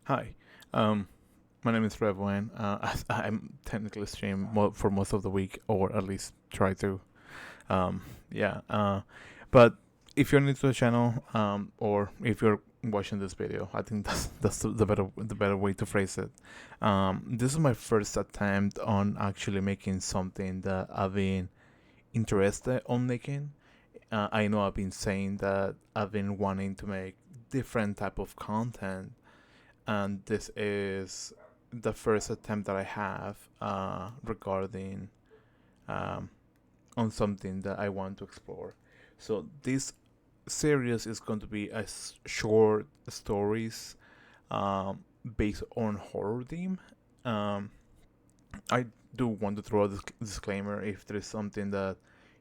Hi, my name is Revwan. I'm technically stream for most of the week, or at least try to. Um, yeah. But if you're new to the channel, or if you're watching this video, I think that's the better way to phrase it. This is my first attempt on actually making something that I've been interested on making. I know I've been saying that I've been wanting to make different type of content, and this is the first attempt that I have regarding um, on something that I want to explore. So this series is going to be a short stories um, based on horror theme. Um, I do want to throw a disclaimer if there is something that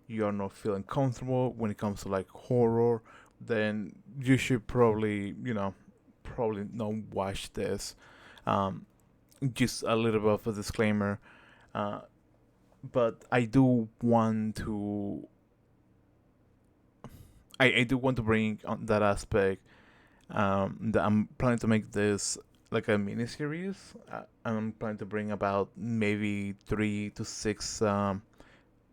you are not feeling comfortable when it comes to like horror, then you should probably probably not watch this. Um, just a little bit of a disclaimer, uh, but I do want to bring on that aspect. That I'm planning to make this like a mini series. I'm planning to bring about maybe 3 to 6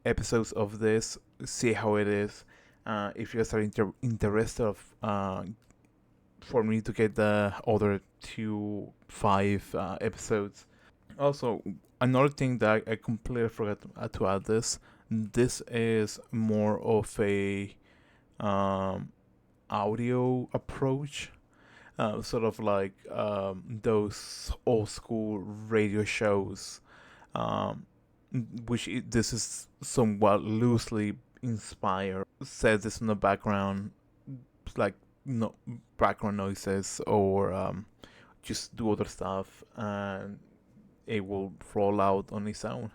episodes of this. See how it is. If you guys are interested of for me to get the other 2 5 episodes. Also, another thing that I completely forgot to add this. This is more of a um, audio approach, sort of like those old school radio shows, um, this is somewhat loosely inspired. Says this in the background, like no background noises or just do other stuff, and it will roll out on its own.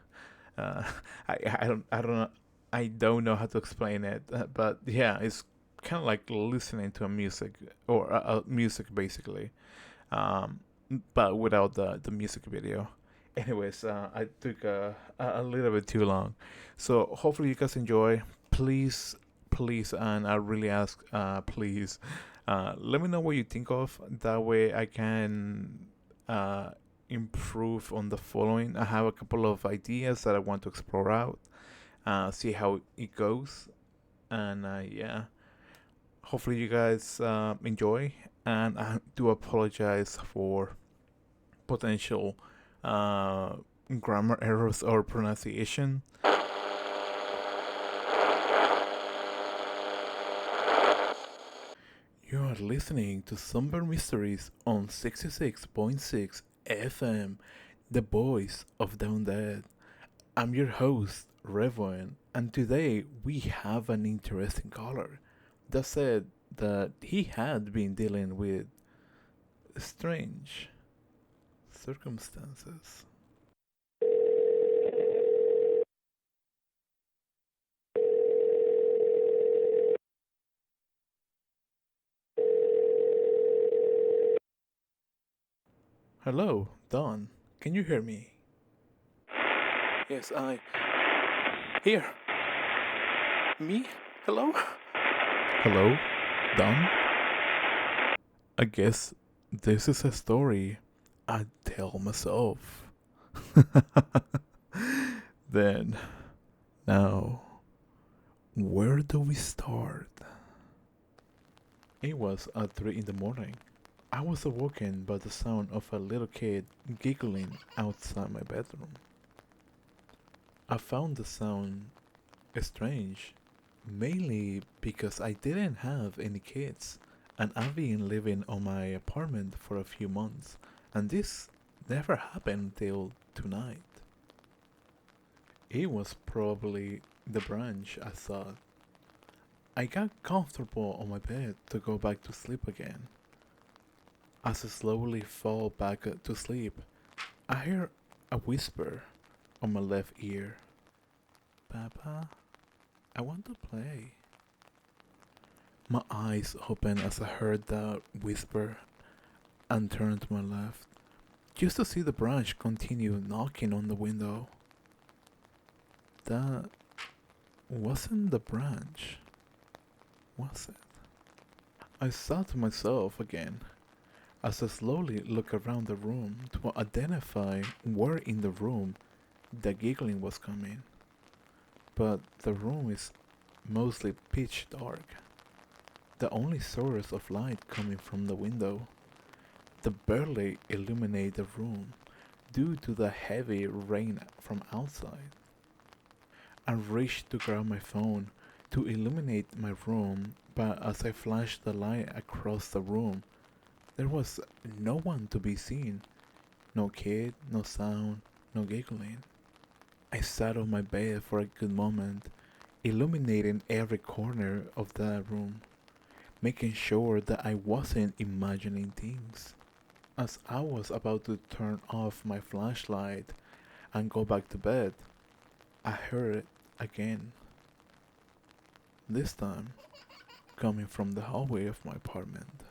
Uh, I don't know how to explain it, but yeah, it's kind of like listening to a music or music basically, um, but without the music video. Anyways, I took a little bit too long, so hopefully you guys enjoy. Please, please, and I really ask, please, let me know what you think of. That way, I can uh, improve on the following. I have a couple of ideas that I want to explore out, see how it goes, and yeah, hopefully you guys enjoy. And I do apologize for potential uh, grammar errors or pronunciation. You are listening to Somber Mysteries on 66.6 FM, the voice of the undead. I'm your host, Revoen, and today we have an interesting caller that said that he had been dealing with strange circumstances. Hello, Don. Can you hear me? Yes, I. Here. Me? Hello? Hello, Don? I guess this is a story I tell myself. Then, now, where do we start? It was at 3 in the morning. I was awoken by the sound of a little kid giggling outside my bedroom. I found the sound strange, mainly because I didn't have any kids and I've been living on my apartment for a few months, and this never happened until tonight. It was probably the branch, I thought. I got comfortable on my bed to go back to sleep again. As I slowly fall back to sleep, I hear a whisper on my left ear. Papa, I want to play. My eyes opened as I heard that whisper and turned to my left, just to see the branch continue knocking on the window. That wasn't the branch, was it? I thought to myself again. as I slowly look around the room to identify where in the room the giggling was coming. But the room is mostly pitch dark. The only source of light coming from the window that barely illuminate the room due to the heavy rain from outside. I reached to grab my phone to illuminate my room, but as I flashed the light across the room, there was no one to be seen. No kid, no sound, no giggling. I sat on my bed for a good moment, illuminating every corner of the room, making sure that I wasn't imagining things. As I was about to turn off my flashlight and go back to bed, I heard it again, this time coming from the hallway of my apartment.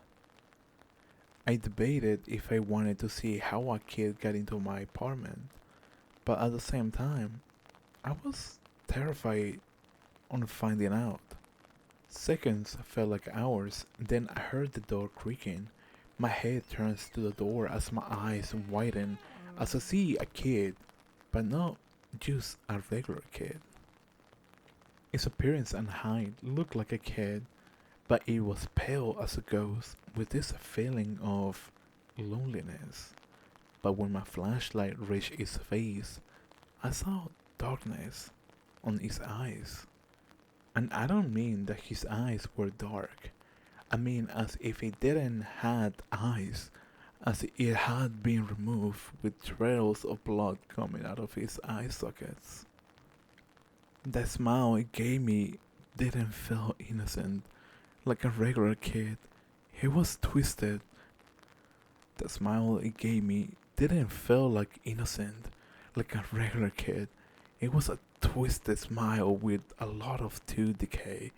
I debated if I wanted to see how a kid got into my apartment, but at the same time, I was terrified on finding out. Seconds felt like hours, then I heard the door creaking. My head turns to the door as my eyes widen as I see a kid, but not just a regular kid. Its appearance and height looked like a kid, but it was pale as a ghost with this feeling of loneliness. But when my flashlight reached its face, I saw darkness on its eyes. And I don't mean that his eyes were dark. I mean as if he didn't had eyes, as it had been removed with trails of blood coming out of his eye sockets. The smile it gave me didn't feel innocent, like a regular kid. He was twisted. The smile it gave me didn't feel like innocent, like a regular kid. It was a twisted smile with a lot of tooth decay,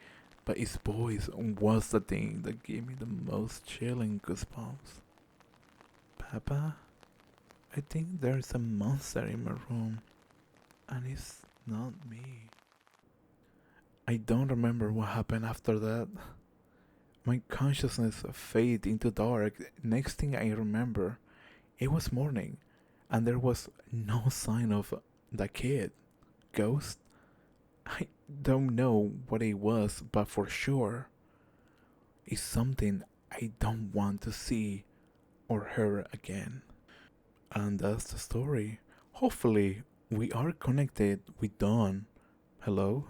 but his voice was the thing that gave me the most chilling goosebumps. Papa, I think there's a monster in my room, and it's not me. I don't remember what happened after that. My consciousness faded into dark. Next thing I remember, it was morning, and there was no sign of the kid. Ghost? I don't know what it was, but for sure, it's something I don't want to see or hear again. And that's the story. Hopefully, we are connected with Dawn. Hello?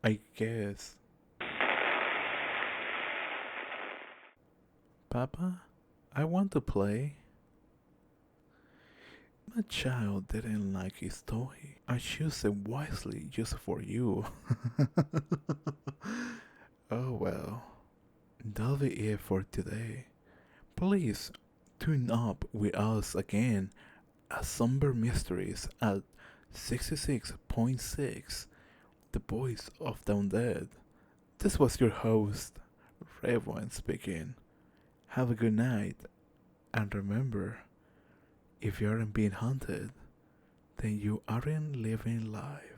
I guess. Papa, I want to play. My child didn't like his toy. I chose it wisely just for you. Oh well, that'll be it for today. Please tune up with us again at Somber Mysteries at 66.6, the voice of the undead. This was your host, Revan speaking. Have a good night, and remember, if you aren't being hunted, then you aren't living life.